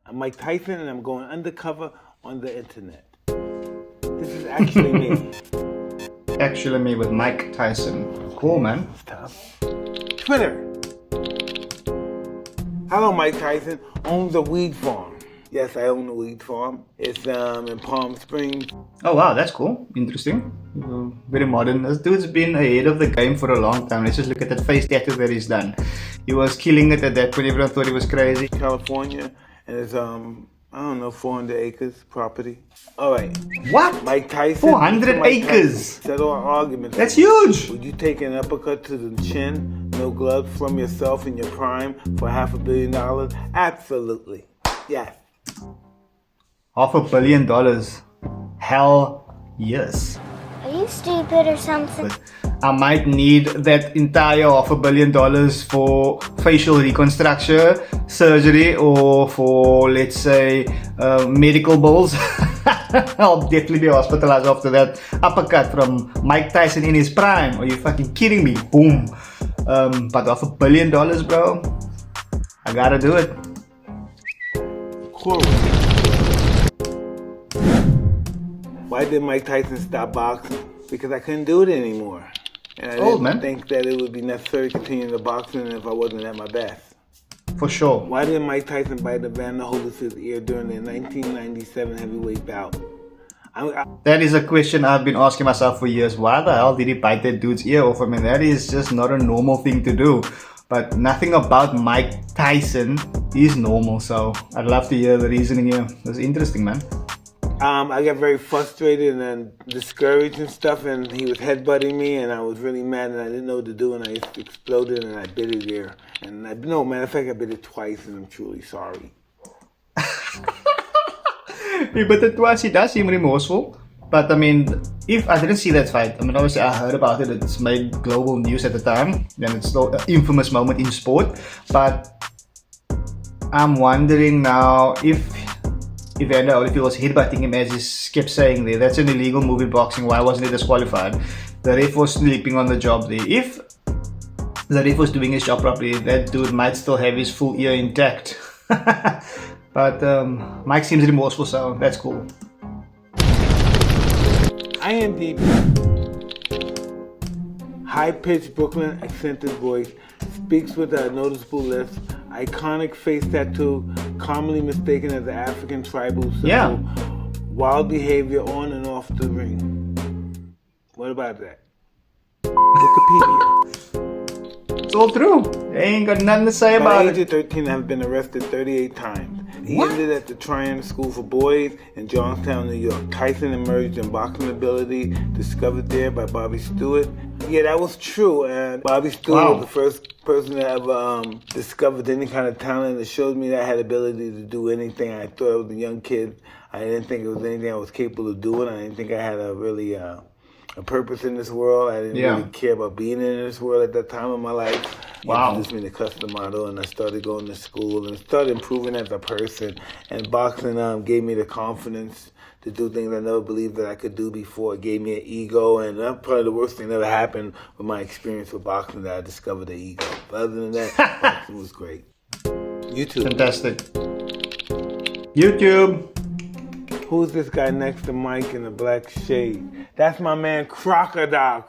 I'm Mike Tyson, and I'm going undercover on the internet. This is actually me. Actually Me with Mike Tyson. Cool, man. It's tough. Twitter. Hello, Mike Tyson owns a weed farm. Yes, I own a weed farm. It's in Palm Springs. Oh wow, that's cool. Interesting. Very modern. This dude's been ahead of the game for a long time. Let's just look at that face tattoo that he's done. He was killing it at that point. Everyone thought he was crazy. California, and it's I don't know, 400 acres property. All right. What? Mike Tyson. 400 acres. Settle our argument. That's huge. Would you take an uppercut to the chin, no gloves, from yourself in your prime for $500 million? Absolutely. Yes. $500 million. Hell yes. Are you stupid or something? But I might need that entire $500 million for facial reconstruction, surgery, or for, let's say, medical bills. I'll definitely be hospitalized after that uppercut from Mike Tyson in his prime. Are you fucking kidding me? Boom. But $500 million, bro. I gotta do it. Cool. Why did Mike Tyson stop boxing? Because I couldn't do it anymore. And I didn't think that it would be necessary to continue the boxing if I wasn't at my best. For sure. Why did Mike Tyson bite Evander Holyfield's ear during their 1997 heavyweight bout? That is a question I've been asking myself for years. Why the hell did he bite that dude's ear off? I mean, that is just not a normal thing to do. But nothing about Mike Tyson is normal, so I'd love to hear the reasoning here. That's interesting, man. I got very frustrated and then discouraged and stuff, and he was headbutting me, and I was really mad, and I didn't know what to do, and I just exploded, and I bit his ear. And no, matter of fact, I bit it twice, and I'm truly sorry. He bit it twice. He does seem remorseful. But I mean, if I didn't see that fight, I mean, obviously I heard about it. It's made global news at the time, and it's still an infamous moment in sport. But I'm wondering now if Evander Holyfield was headbutting him, as he kept saying there. That's an illegal move in boxing. Why wasn't he disqualified? The ref was sleeping on the job there. If the ref was doing his job properly, that dude might still have his full ear intact. But Mike seems remorseful, so that's cool. IMDb. High-pitched Brooklyn accented voice, speaks with a noticeable lisp, iconic face tattoo, commonly mistaken as an African tribal symbol, wild behavior on and off the ring. What about that? Wikipedia. It's all true. They ain't got nothing to say about At the age it. of 13, I've been arrested 38 times. He ended at the Tryon School for Boys in Johnstown, New York. Tyson emerged in boxing ability, discovered there by Bobby Stewart. Yeah, that was true. And Bobby Stewart was the first person to ever discovered any kind of talent. It showed me that I had ability to do anything. I thought I was a young kid. I didn't think it was anything I was capable of doing. I didn't think I had a purpose in this world. I didn't really care about being in this world at that time of my life. He introduced me to custom model, and I started going to school and started improving as a person. And boxing gave me the confidence to do things I never believed that I could do before. It gave me an ego, and that's probably the worst thing that ever happened with my experience with boxing, that I discovered the ego. But other than that, boxing was great. YouTube. Fantastic. YouTube. Who's this guy next to Mike in the black shade? That's my man Crocodile,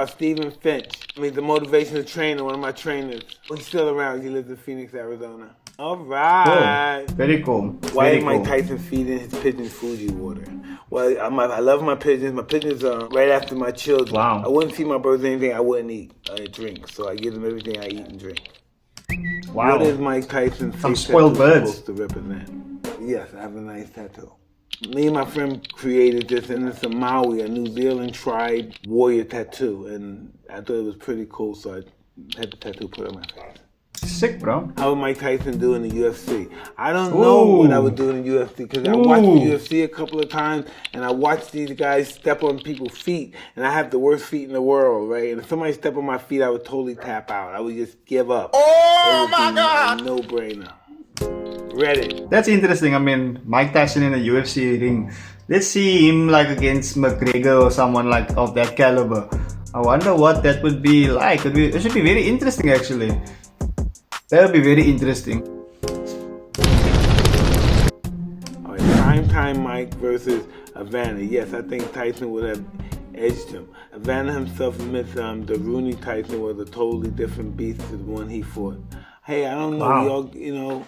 Stephen Finch. He's the motivational trainer, one of my trainers. He's still around. He lives in Phoenix, Arizona. All right. Cool. Very cool. Why Very is Mike Tyson feeding his pigeons Fuji water? Well, I love my pigeons. My pigeons are right after my children. Wow. I wouldn't feed my birds anything I wouldn't eat or drink. So I give them everything I eat and drink. Wow. What is Mike Tyson's Some face spoiled tattoo birds. supposed to represent? Yes, I have a nice tattoo. Me and my friend created this, and it's a Maui, a New Zealand tribe warrior tattoo, and I thought it was pretty cool, so I had the tattoo put on my face. Sick, bro. How would Mike Tyson do in the UFC? I don't know what I would do in the UFC, because I watched the UFC a couple of times, and I watched these guys step on people's feet, and I have the worst feet in the world, right? And if somebody stepped on my feet, I would totally tap out. I would just give up. Oh my God! A no-brainer. Reddit. That's interesting. I mean, Mike Tyson in a UFC ring. Let's see him like against McGregor or someone like of that caliber. I wonder what that would be like. It should be very interesting, actually. That would be very interesting. time Mike versus Evander. Yes, I think Tyson would have edged him. Evander himself admits the Rooney Tyson was a totally different beast to the one he fought. Hey, I don't know. Wow. We all,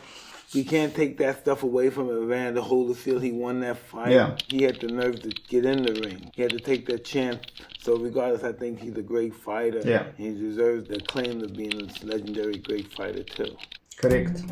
we can't take that stuff away from Evander Holyfield. He won that fight. Yeah. He had the nerve to get in the ring. He had to take that chance. So regardless, I think he's a great fighter. Yeah. He deserves the claim of being a legendary great fighter too. Correct.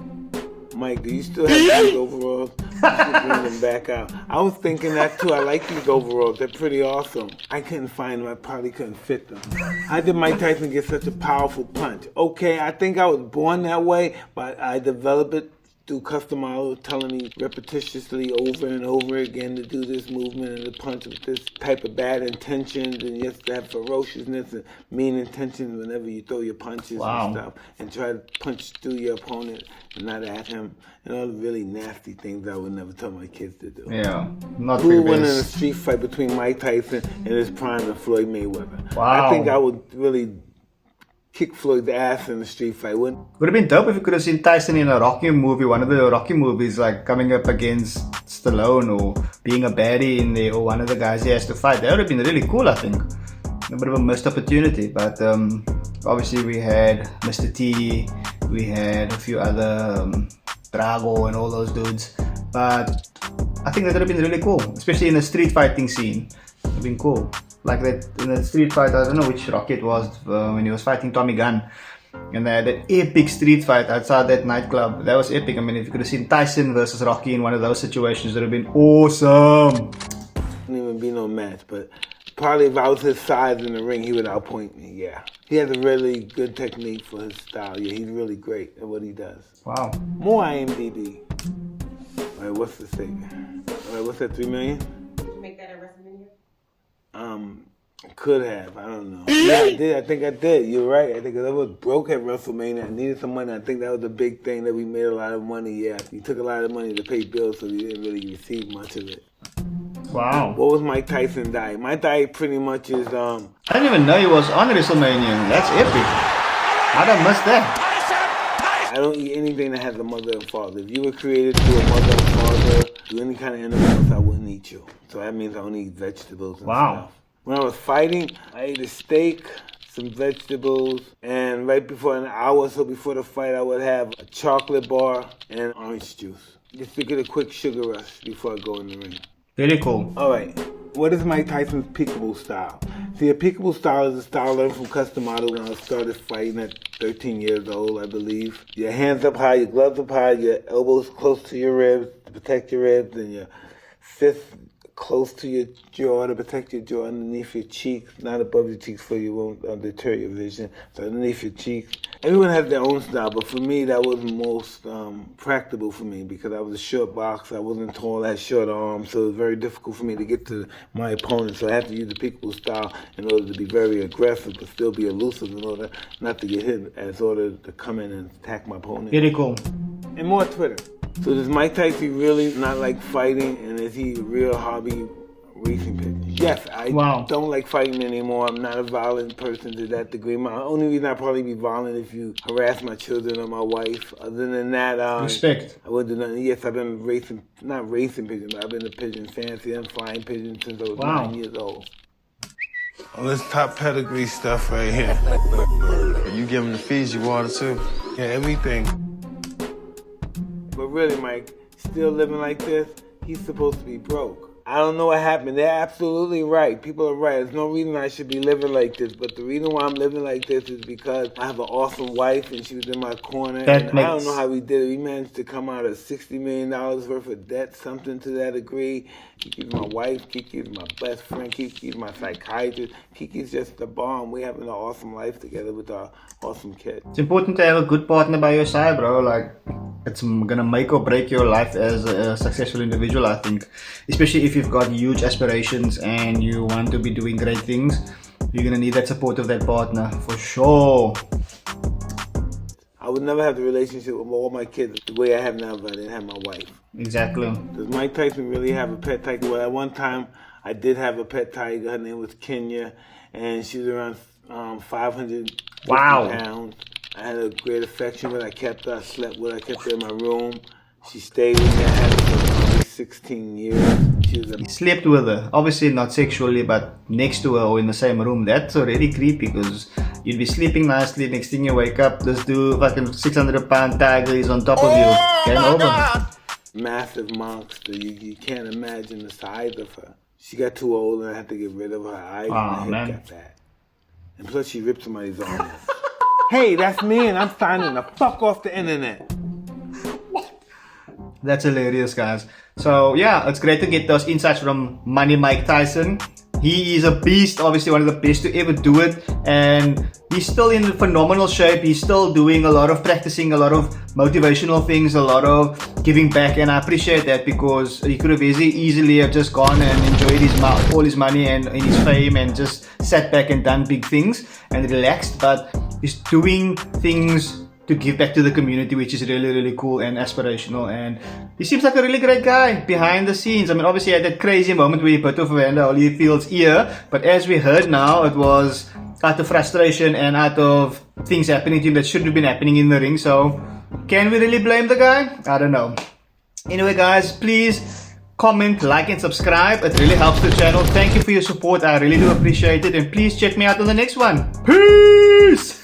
Mike, do you still have these overalls? You should bring them back out. I was thinking that too. I like these overalls. They're pretty awesome. I couldn't find them. I probably couldn't fit them. How did Mike Tyson get such a powerful punch? Okay, I think I was born that way, but I developed it through custom models telling me repetitiously over and over again to do this movement and to punch with this type of bad intentions and just to have ferociousness and mean intentions whenever you throw your punches and stuff and try to punch through your opponent and not at him and all the really nasty things I would never tell my kids to do. Yeah, not Who very would win in a best. street fight between Mike Tyson and his prime and Floyd Mayweather? Wow. I think I would really kick Floyd's ass in the street fight, wouldn't? Would have been dope if you could have seen Tyson in a Rocky movie, one of the Rocky movies, like coming up against Stallone or being a baddie in there, or one of the guys he has to fight. That would have been really cool, I think. A bit of a missed opportunity, but obviously we had Mr. T, we had a few other Drago and all those dudes. But I think that would have been really cool, especially in the street fighting scene. It would have been cool. Like that in the street fight, I don't know which Rocky it was, when he was fighting Tommy Gunn. And they had that epic street fight outside that nightclub. That was epic. I mean, if you could have seen Tyson versus Rocky in one of those situations, it would have been awesome. Wouldn't even be no match, but probably if I was his size in the ring, he would outpoint me, yeah. He has a really good technique for his style. Yeah, he's really great at what he does. Wow. More IMDb. All right, what's the statement? All right, what's that, 3 million? Did you make that at WrestleMania? Could have. I don't know. Yeah, I did. I think I did. You're right. I think I was broke at WrestleMania. I needed some money. I think that was a big thing that we made a lot of money. Yeah, we took a lot of money to pay bills, so we didn't really receive much of it. Wow. What was Mike Tyson diet? My diet pretty much is I didn't even know he was on WrestleMania. That's epic. How'd I miss that? I don't eat anything that has a mother and father. If you were created through a mother and father, through any kind of animals, I wouldn't eat you. So that means I only eat vegetables and stuff. When I was fighting, I ate a steak, some vegetables, and right before an hour or so before the fight, I would have a chocolate bar and orange juice. Just to get a quick sugar rush before I go in the ring. Very cool. All right. What is Mike Tyson's peekaboo style? See, a peekaboo style is a style I learned from custom model when I started fighting at 13 years old, I believe. Your hands up high, your gloves up high, your elbows close to your ribs to protect your ribs, and your fist close to your jaw to protect your jaw underneath your cheeks, not above your cheeks so you won't deter your vision. So underneath your cheeks. Everyone has their own style, but for me that was most practical for me because I was a short boxer, I wasn't tall, I had short arms, so it was very difficult for me to get to my opponent. So I had to use the peekaboo style in order to be very aggressive but still be elusive in order not to get hit, in order to come in and attack my opponent. Very cool. And more Twitter. So does Mike Tyson really not like fighting, and is he a real hobby racing pigeon? Yes, I don't like fighting anymore. I'm not a violent person to that degree. My only reason I'd probably be violent if you harass my children or my wife. Other than that, respect. I would do nothing. Yes, I've been racing, not racing pigeons, but I've been a pigeon fancy and flying pigeons since I was 9 years old. All this top pedigree stuff right here. You give him the Fiji water too? Yeah, everything. But really, Mike, still living like this, he's supposed to be broke. I don't know what happened. They're absolutely right. People are right. There's no reason I should be living like this. But the reason why I'm living like this is because I have an awesome wife and she was in my corner. And I don't know how we did it. We managed to come out of $60 million worth of debt, something to that degree. Kiki's my wife. Kiki's my best friend. Kiki's my psychiatrist. Kiki's just the bomb. We're having an awesome life together with our awesome kid. It's important to have a good partner by your side, bro. Like, it's gonna make or break your life as a successful individual, I think. Especially if you've got huge aspirations and you want to be doing great things, you're gonna need that support of that partner, for sure. I would never have the relationship with all my kids the way I have now if I didn't have my wife. Exactly. Does Mike Tyson really have a pet tiger? Well, at one time, I did have a pet tiger. Her name was Kenya, and she was around 550 pounds. I had a great affection with her. I kept her. I slept with her. I kept her in my room. She stayed with me. I had her for 16 years. She was He slept with her. Obviously not sexually, but next to her or in the same room. That's already creepy because you'd be sleeping nicely. Next thing you wake up, this dude, fucking 600-pound tiger is on top of you. Game over. massive monster. You can't imagine the size of her. She got too old and I had to get rid of her eyes and her man. head got fat. And plus she ripped somebody's arm off. Hey, that's me and I'm signing the fuck off the internet. That's hilarious, guys. So yeah, it's great to get those insights from Money Mike Tyson. He is a beast, obviously one of the best to ever do it, and he's still in phenomenal shape. He's still doing a lot of practicing, a lot of motivational things, a lot of giving back, and I appreciate that because he could have easily have just gone and enjoyed all his money and his fame and just sat back and done big things and relaxed, but he's doing things to give back to the community, which is really, really cool and aspirational. And he seems like a really great guy behind the scenes. I mean, obviously, he had that crazy moment where he put off Evander Holyfield's ear, but as we heard now, it was out of frustration and out of things happening to him that shouldn't have been happening in the ring. So, can we really blame the guy? I don't know. Anyway, guys, please comment, like, and subscribe. It really helps the channel. Thank you for your support. I really do appreciate it. And please check me out on the next one. Peace!